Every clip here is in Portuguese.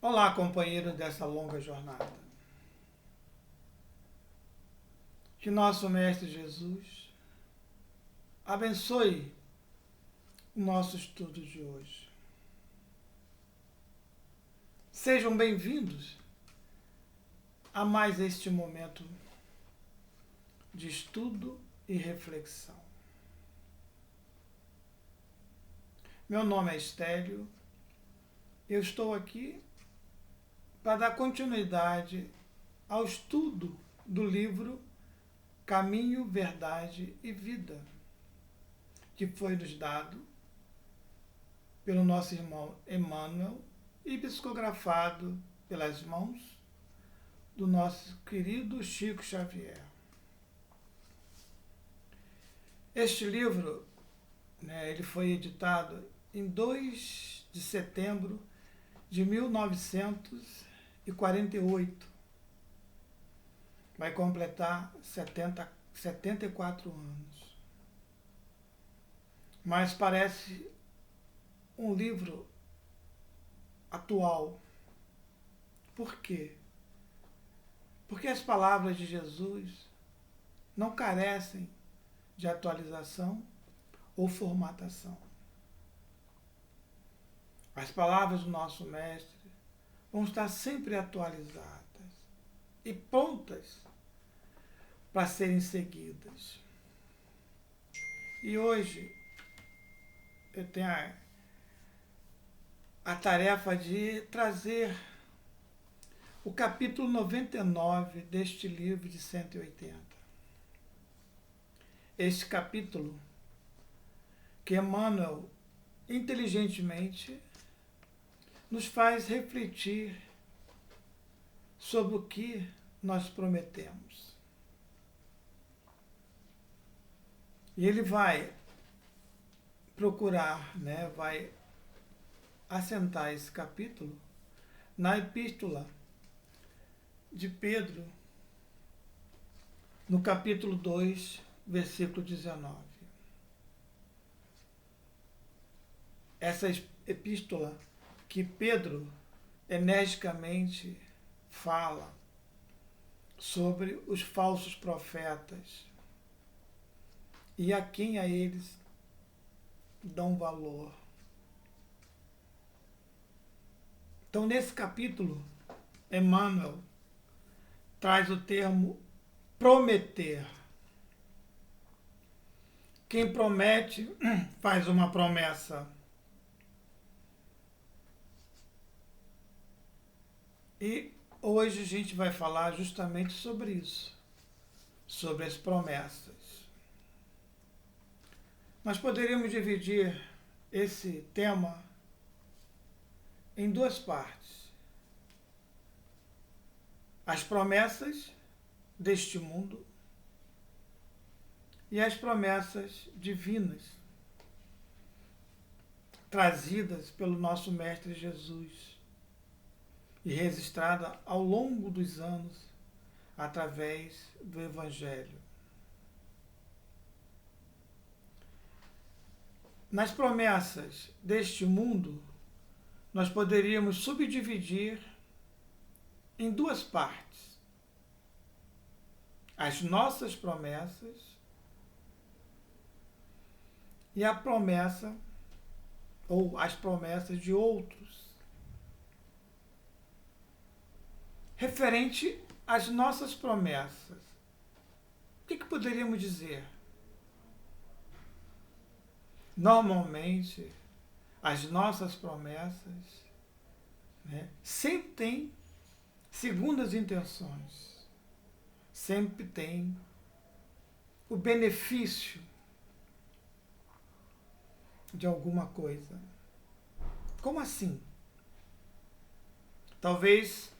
Olá, companheiros dessa longa jornada. Que nosso Mestre Jesus abençoe o nosso estudo de hoje. Sejam bem-vindos a mais este momento de estudo e reflexão. Meu nome é Estélio. Eu estou aqui para dar continuidade ao estudo do livro Caminho, Verdade e Vida, que foi nos dado pelo nosso irmão Emmanuel e psicografado pelas mãos do nosso querido Chico Xavier. Este livro, ele foi editado em 2 de setembro de 1948. Vai completar 74 anos. Mas parece um livro atual. Por quê? Porque as palavras de Jesus não carecem de atualização ou formatação. As palavras do nosso Mestre vão estar sempre atualizadas e prontas para serem seguidas. E hoje eu tenho a tarefa de trazer o capítulo 99 deste livro de 180. Este capítulo que Emmanuel inteligentemente nos faz refletir sobre o que nós prometemos. E ele vai procurar, vai assentar esse capítulo na epístola de Pedro, no capítulo 2, versículo 19. Essa epístola que Pedro energicamente fala sobre os falsos profetas e a quem a eles dão valor. Então, nesse capítulo, Emmanuel traz o termo prometer. Quem promete faz uma promessa. E hoje a gente vai falar justamente sobre isso, sobre as promessas. Nós poderíamos dividir esse tema em duas partes. As promessas deste mundo e as promessas divinas trazidas pelo nosso Mestre Jesus e registrada ao longo dos anos através do Evangelho. Nas promessas deste mundo, nós poderíamos subdividir em duas partes. As nossas promessas e a promessa ou as promessas de outros. Referente às nossas promessas, o que poderíamos dizer? Normalmente, as nossas promessas sempre têm segundas intenções, sempre tem o benefício de alguma coisa. Como assim? Talvez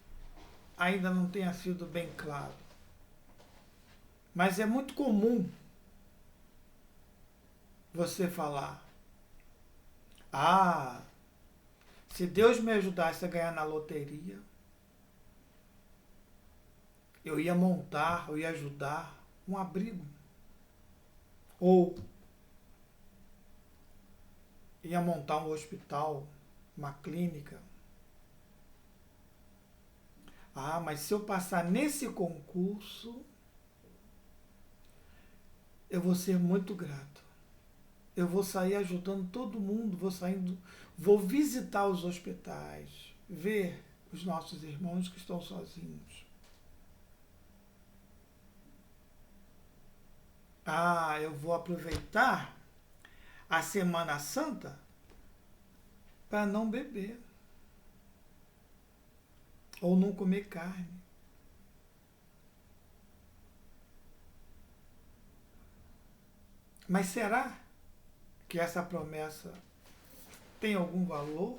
ainda não tenha sido bem claro, mas é muito comum você falar: se Deus me ajudasse a ganhar na loteria, eu ia ajudar um abrigo. Ou ia montar um hospital, uma clínica. Ah, mas se eu passar nesse concurso, eu vou ser muito grato. Eu vou sair ajudando todo mundo, vou visitar os hospitais, ver os nossos irmãos que estão sozinhos. Ah, eu vou aproveitar a Semana Santa para não beber ou não comer carne. Mas será que essa promessa tem algum valor?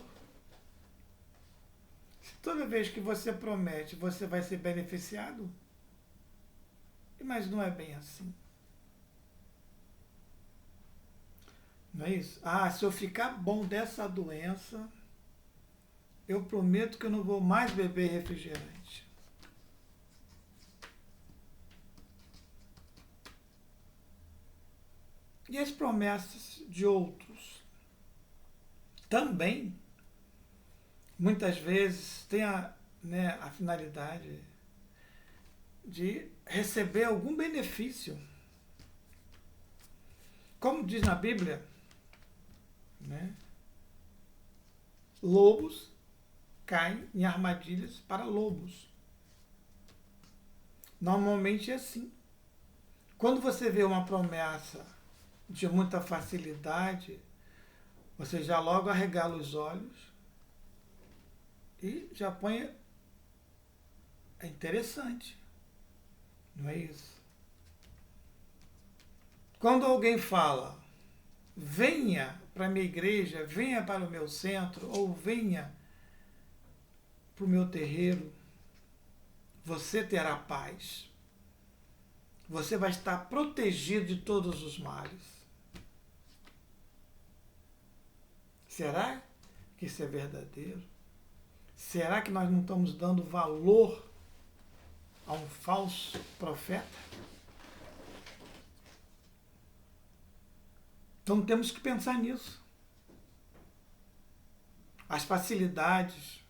Se toda vez que você promete, você vai ser beneficiado? Mas não é bem assim. Não é isso? Ah, se eu ficar bom dessa doença, eu prometo que eu não vou mais beber refrigerante. E as promessas de outros também, muitas vezes, têm a finalidade de receber algum benefício. Como diz na Bíblia, né? Lobos caem em armadilhas para lobos. Normalmente é assim. Quando você vê uma promessa de muita facilidade, você já logo arregala os olhos e já põe. É interessante, não é isso? Quando alguém fala, venha para a minha igreja, venha para o meu centro, ou venha para o meu terreiro, você terá paz. Você vai estar protegido de todos os males. Será que isso é verdadeiro? Será que nós não estamos dando valor a um falso profeta? Então temos que pensar nisso. As facilidades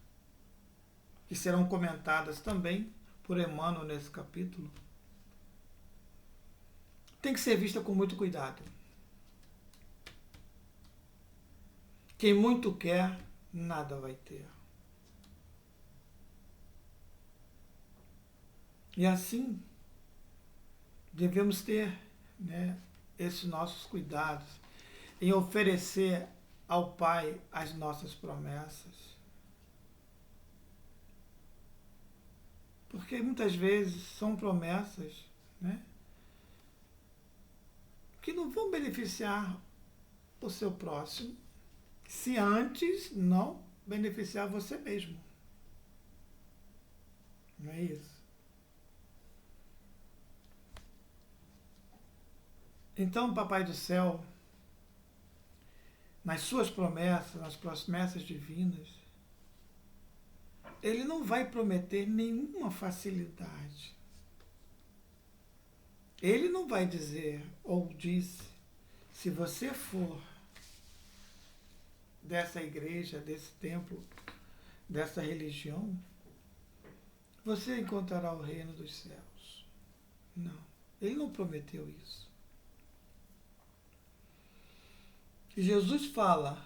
que serão comentadas também por Emmanuel nesse capítulo tem que ser vista com muito cuidado. Quem muito quer, nada vai ter. E assim, devemos ter, né, esses nossos cuidados em oferecer ao Pai as nossas promessas. Porque muitas vezes são promessas, né, que não vão beneficiar o seu próximo, se antes não beneficiar você mesmo. Não é isso? Então, Papai do Céu, nas suas promessas, nas promessas divinas, ele não vai prometer nenhuma facilidade. Ele não vai dizer, ou disse, se você for dessa igreja, desse templo, dessa religião, você encontrará o reino dos céus. Não, ele não prometeu isso. Jesus fala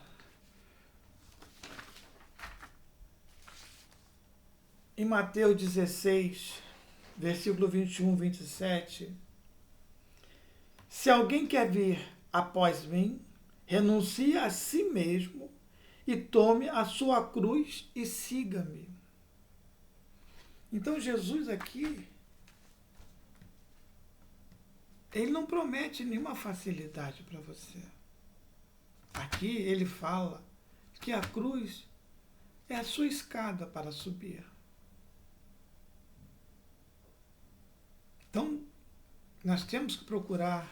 em Mateus 16, versículo 21, 27, se alguém quer vir após mim, renuncie a si mesmo e tome a sua cruz e siga-me. Então Jesus aqui, ele não promete nenhuma facilidade para você. Aqui ele fala que a cruz é a sua escada para subir. Então, nós temos que procurar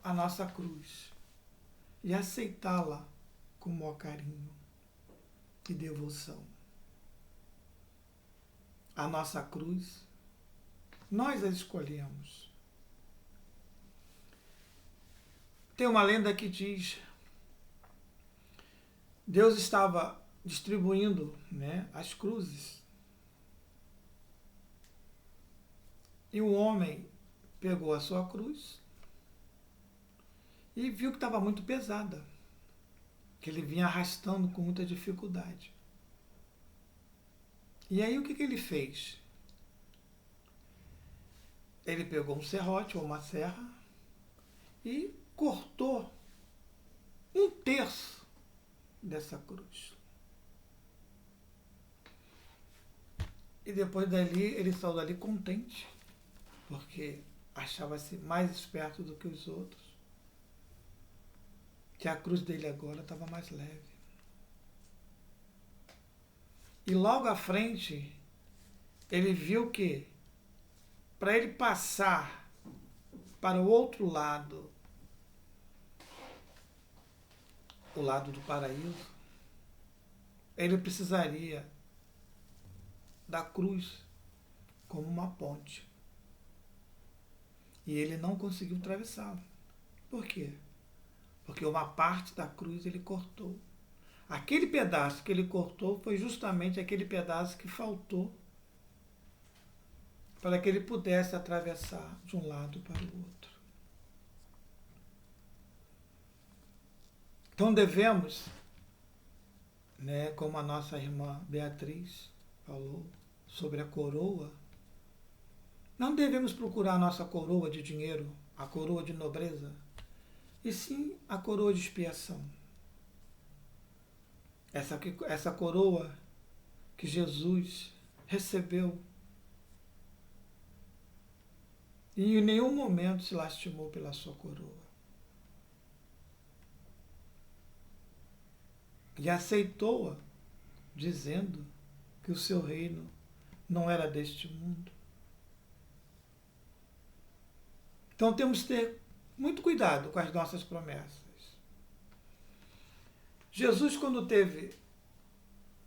a nossa cruz e aceitá-la com o maior carinho e devoção. A nossa cruz, nós a escolhemos. Tem uma lenda que diz: Deus estava distribuindo, né, as cruzes. E o homem pegou a sua cruz e viu que estava muito pesada, que ele vinha arrastando com muita dificuldade. E aí o que ele fez? Ele pegou um serrote ou uma serra e cortou um terço dessa cruz. E depois dali, ele saiu dali contente, porque achava-se mais esperto do que os outros, que a cruz dele agora estava mais leve. E logo à frente, ele viu que, para ele passar para o outro lado, o lado do paraíso, ele precisaria da cruz como uma ponte. E ele não conseguiu atravessá-la. Por quê? Porque uma parte da cruz ele cortou. Aquele pedaço que ele cortou foi justamente aquele pedaço que faltou para que ele pudesse atravessar de um lado para o outro. Então devemos, né, como a nossa irmã Beatriz falou sobre a coroa, não devemos procurar a nossa coroa de dinheiro, a coroa de nobreza, e sim a coroa de expiação. Essa coroa que Jesus recebeu e em nenhum momento se lastimou pela sua coroa. E aceitou-a, dizendo que o seu reino não era deste mundo. Então temos que ter muito cuidado com as nossas promessas. Jesus, quando esteve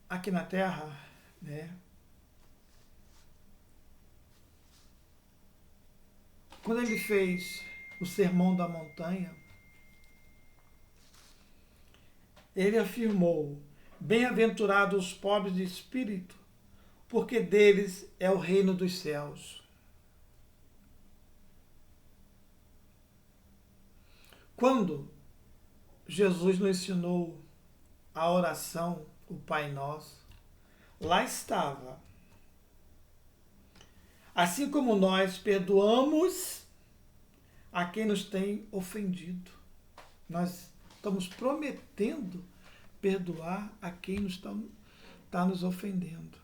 aqui na Terra, né, quando ele fez o Sermão da Montanha, ele afirmou: bem-aventurados os pobres de espírito, porque deles é o reino dos céus. Quando Jesus nos ensinou a oração, o Pai Nosso, lá estava: assim como nós perdoamos a quem nos tem ofendido. Nós estamos prometendo perdoar a quem está nos ofendendo.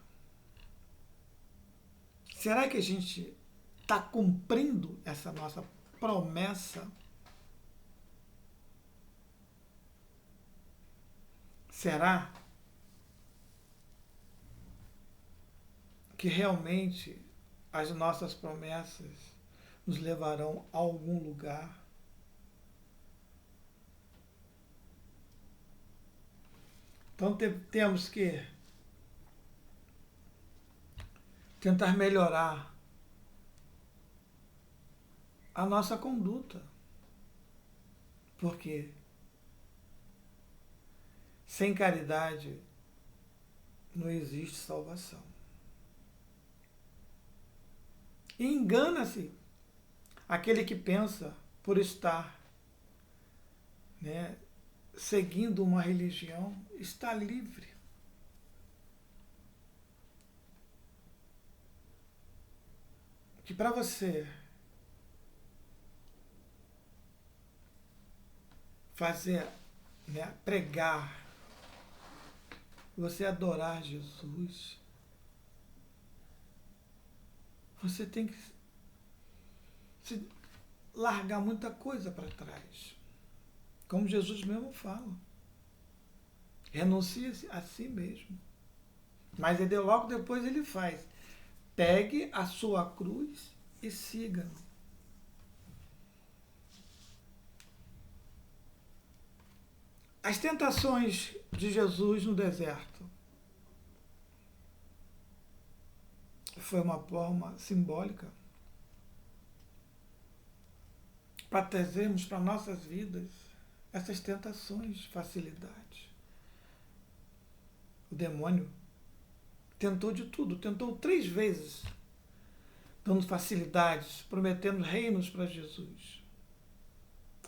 Será que a gente está cumprindo essa nossa promessa? Será que realmente as nossas promessas nos levarão a algum lugar? Então temos que tentar melhorar a nossa conduta. Porque sem caridade não existe salvação. E engana-se aquele que pensa por estar, né, seguindo uma religião, está livre. Que para você fazer, né, pregar, você adorar Jesus, você tem que se largar muita coisa para trás. Como Jesus mesmo fala. Renuncie a si mesmo. Mas ele, logo depois ele faz: pegue a sua cruz e siga-me. As tentações de Jesus no deserto foi uma forma simbólica para trazermos para nossas vidas essas tentações, facilidades. o demônio, tentou de tudo, tentou 3 vezes, dando facilidades, prometendo reinos para Jesus.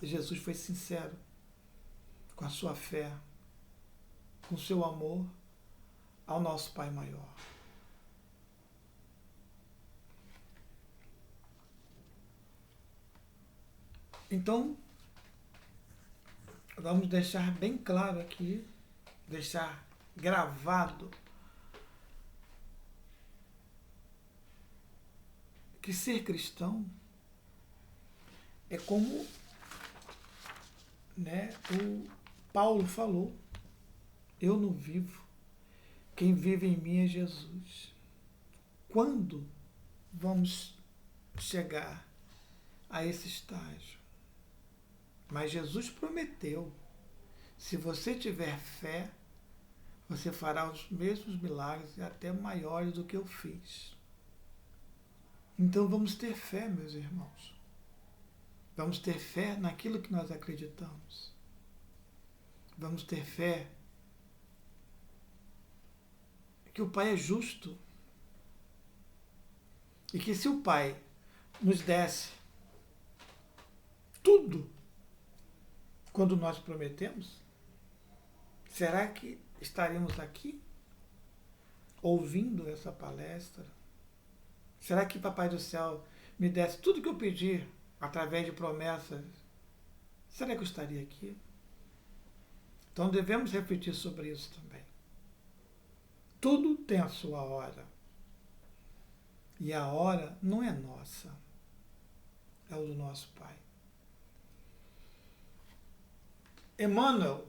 E Jesus foi sincero com a sua fé, com o seu amor ao nosso Pai maior. Então, vamos deixar bem claro aqui, deixar gravado, que ser cristão é como, o Paulo falou, eu não vivo, quem vive em mim é Jesus. Quando vamos chegar a esse estágio? Mas Jesus prometeu, se você tiver fé, você fará os mesmos milagres e até maiores do que eu fiz. Então vamos ter fé, meus irmãos. Vamos ter fé naquilo que nós acreditamos. Vamos ter fé que o Pai é justo. E que se o Pai nos desse tudo quando nós prometemos, será que estaremos aqui ouvindo essa palestra? Será que Papai do Céu me desse tudo que eu pedi através de promessas? Será que eu estaria aqui? Então devemos refletir sobre isso também. Tudo tem a sua hora. E a hora não é nossa, é o do nosso Pai. Emmanuel,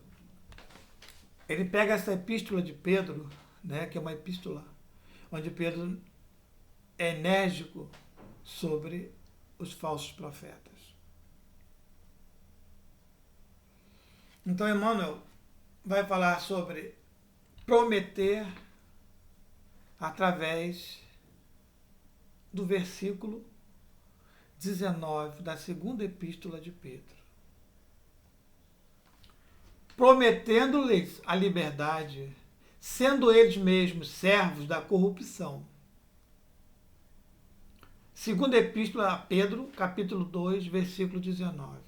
ele pega essa epístola de Pedro, que é uma epístola onde Pedro é enérgico sobre os falsos profetas. Então Emmanuel vai falar sobre prometer através do versículo 19 da segunda epístola de Pedro. Prometendo-lhes a liberdade, sendo eles mesmos servos da corrupção. Segunda epístola a Pedro, capítulo 2, versículo 19.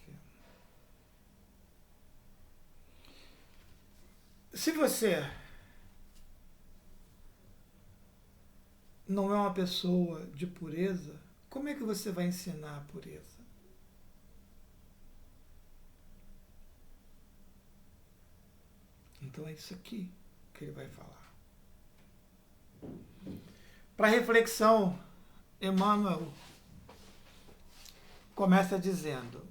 Se você não é uma pessoa de pureza, como é que você vai ensinar a pureza? Então é isso aqui que ele vai falar. Para reflexão, Emmanuel começa dizendo: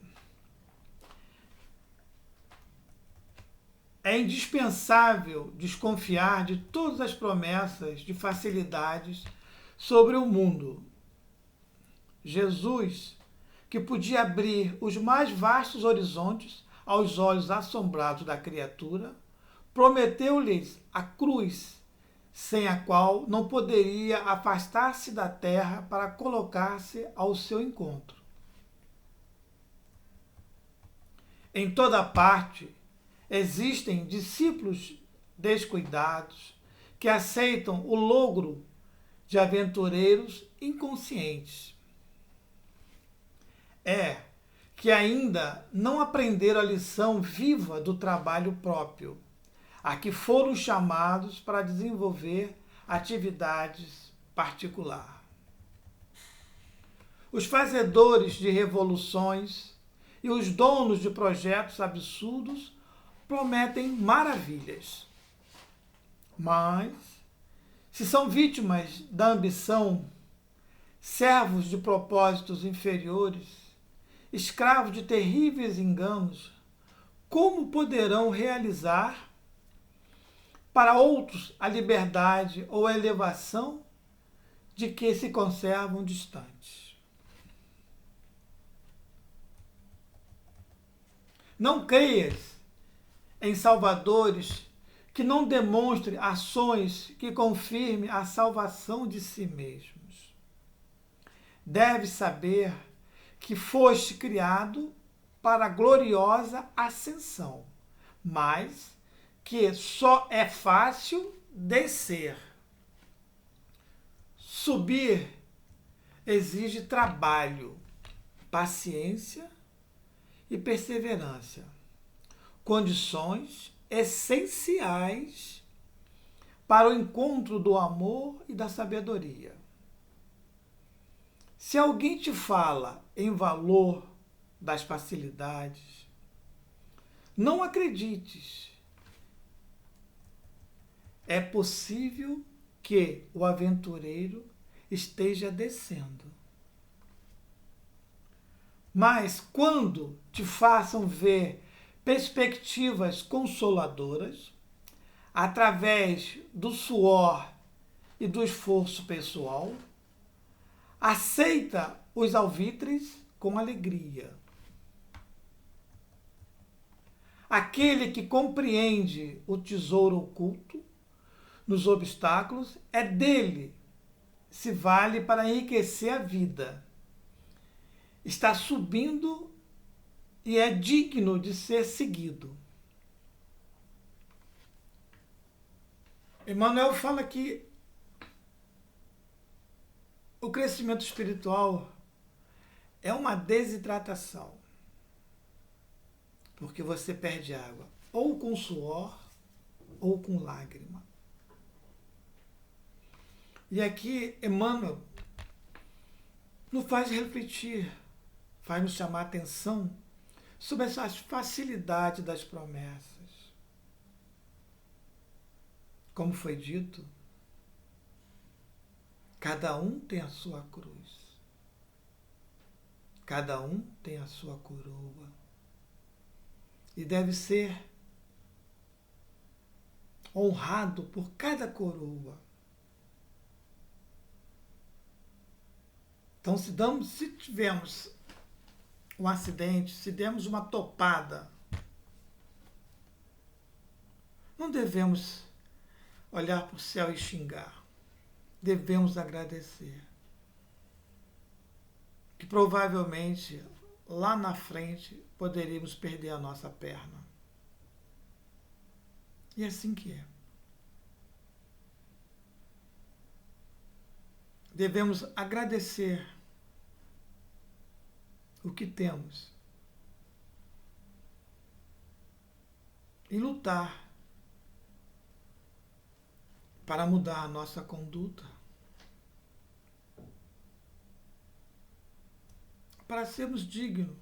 é indispensável desconfiar de todas as promessas de facilidades sobre o mundo. Jesus, que podia abrir os mais vastos horizontes aos olhos assombrados da criatura, prometeu-lhes a cruz, sem a qual não poderia afastar-se da terra para colocar-se ao seu encontro. Em toda parte existem discípulos descuidados que aceitam o logro de aventureiros inconscientes. Que ainda não aprenderam a lição viva do trabalho próprio, a que foram chamados para desenvolver atividades particulares. Os fazedores de revoluções e os donos de projetos absurdos prometem maravilhas. Mas, se são vítimas da ambição, servos de propósitos inferiores, escravos de terríveis enganos, como poderão realizar para outros a liberdade ou a elevação de que se conservam distantes? Não creias em salvadores que não demonstrem ações que confirmem a salvação de si mesmos. Deves saber que foste criado para a gloriosa ascensão, mas que só é fácil descer. Subir exige trabalho, paciência e perseverança, condições essenciais para o encontro do amor e da sabedoria. Se alguém te fala em valor das facilidades, não acredites. É possível que o aventureiro esteja descendo. Mas quando te façam ver perspectivas consoladoras, através do suor e do esforço pessoal, aceita os alvitres com alegria. Aquele que compreende o tesouro oculto nos obstáculos, é dele se vale para enriquecer a vida. Está subindo e é digno de ser seguido. Emmanuel fala que o crescimento espiritual é uma desidratação, porque você perde água ou com suor ou com lágrima. E aqui Emmanuel nos faz refletir, faz nos chamar a atenção sobre essa facilidade das promessas. Como foi dito, cada um tem a sua cruz, cada um tem a sua coroa, e deve ser honrado por cada coroa. Então, se tivermos um acidente, se dermos uma topada, não devemos olhar para o céu e xingar. Devemos agradecer. Que provavelmente, lá na frente, poderíamos perder a nossa perna. E é assim que é. Devemos agradecer o que temos e lutar para mudar a nossa conduta, para sermos dignos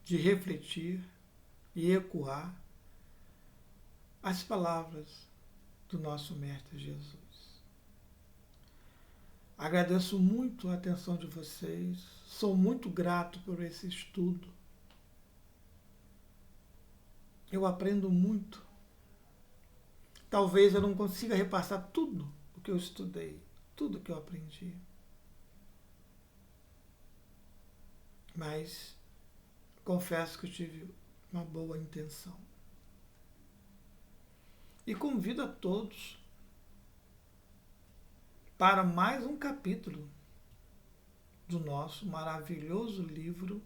de refletir e ecoar as palavras do nosso Mestre Jesus. Agradeço muito a atenção de vocês, sou muito grato por esse estudo. Eu aprendo muito. Talvez eu não consiga repassar tudo o que eu estudei, tudo o que eu aprendi. Mas confesso que eu tive uma boa intenção. E convido a todos para mais um capítulo do nosso maravilhoso livro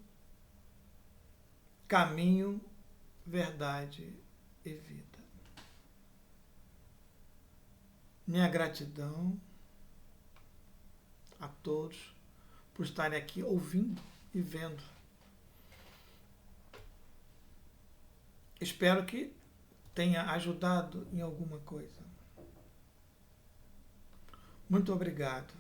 Caminho, Verdade e Vida. Minha gratidão a todos por estarem aqui ouvindo e vendo. Espero que tenha ajudado em alguma coisa. Muito obrigado.